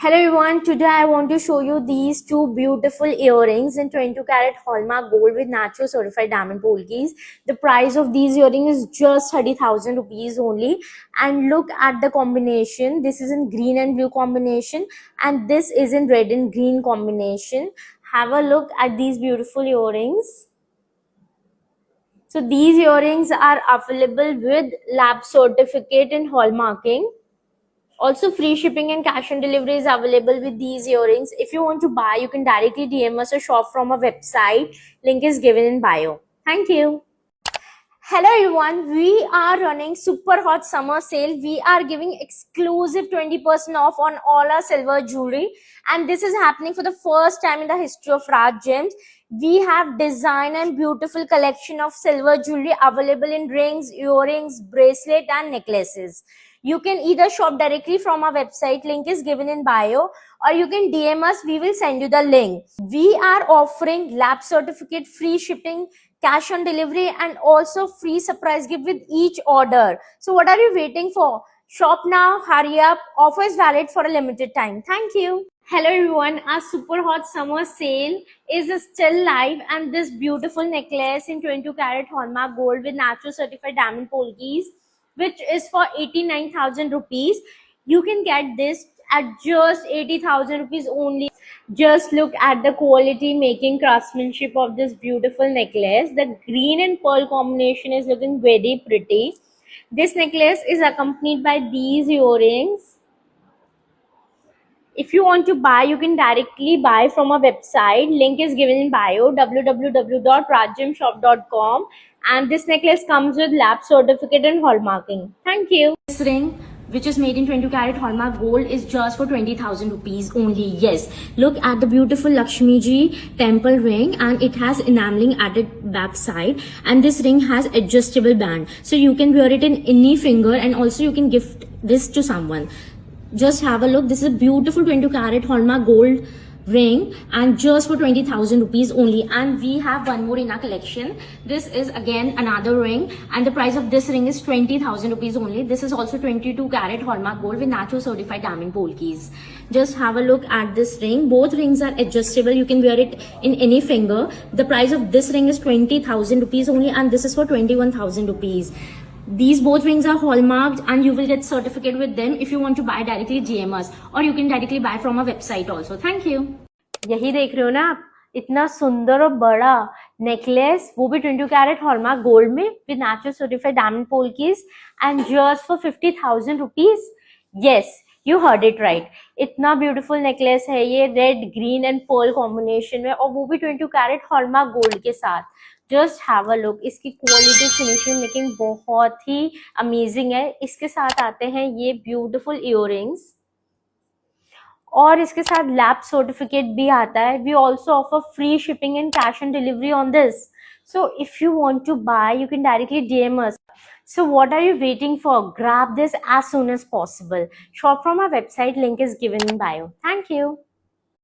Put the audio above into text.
Hello everyone, today I want to show you these two beautiful earrings in 22 karat hallmark gold with natural certified diamond polkas. The price of these earrings is just 30,000 rupees only. And look at the combination. This is in green and blue combination and this is in red and green combination. Have a look at these beautiful earrings. So these earrings are available with lab certificate in hallmarking. Also, free shipping and cash on delivery is available with these earrings. If you want to buy, you can directly DM us or shop from our website. Link is given in bio. Thank you. Hello everyone, we are running super hot summer sale. We are giving exclusive 20% off on all our silver jewelry, and this is happening for the first time in the history of Raj Gems. We have design and beautiful collection of silver jewelry available in rings, earrings, bracelet and necklaces. You can either shop directly from our website, link is given in bio, or you can DM us, we will send you the link. We are offering lab certificate, free shipping, cash on delivery and also free surprise gift with each order. So what are you waiting for? Shop now, hurry up. Offer is valid for a limited time. Thank you. Hello everyone, our super hot summer sale is still live, and this beautiful necklace in 22 karat hallmark gold with natural certified diamond polkas, which is for 89,000 rupees. You can get this at just 80,000 rupees only. Just look at the quality making craftsmanship of this beautiful necklace. The green and pearl combination is looking very pretty. This necklace is accompanied by these earrings. If you want to buy, you can directly buy from our website. Link is given in bio, www.rajgemshop.com. And this necklace comes with lab certificate and hallmarking. Thank you. This ring, which is made in 22 karat hallmark gold, is just for 20,000 rupees only. Yes, look at the beautiful Lakshmi Ji temple ring, and it has enameling added back side, and this ring has adjustable band, so you can wear it in any finger, and also you can gift this to someone. Just have a look. This is a beautiful 22 karat hallmark gold ring and just for 20,000 rupees only. And we have one more in our collection. This is again another ring, and the price of this ring is 20,000 rupees only. This is also 22 karat hallmark gold with natural certified diamond polkas. Just have a look at this ring. Both rings are adjustable. You can wear it in any finger. The price of this ring is 20,000 rupees only, and this is for 21,000 rupees. These both rings are hallmarked and you will get certificate with them. If you want to buy directly, DM us, or you can directly buy from our website also. Thank you. यही देख रहे हो ना आप, इतना सुंदर और बड़ा नेकलेस, वो भी 22 कैरेट हॉलमार्क गोल्ड में with natural certified diamond polkis and just for 50,000 rupees. Yes, you heard it right. इतना ब्यूटीफुल नेकलेस है ये, red green and pearl combination में, और वो भी 22 कैरेट हॉलमार्क गोल्ड के साथ. Just have a look. इसकी क्वालिटी, फिनिशिंग, मेकिंग बहुत ही अमेजिंग है. इसके साथ आते हैं ये ब्यूटीफुल इयररिंग्स और इसके साथ लैब सर्टिफिकेट भी आता है. We also offer free shipping and cash on delivery on this. So if you want to buy, you can directly DM us. So what are you waiting for? Grab this as soon as possible. Shop from our website. Link is given in bio. Thank you.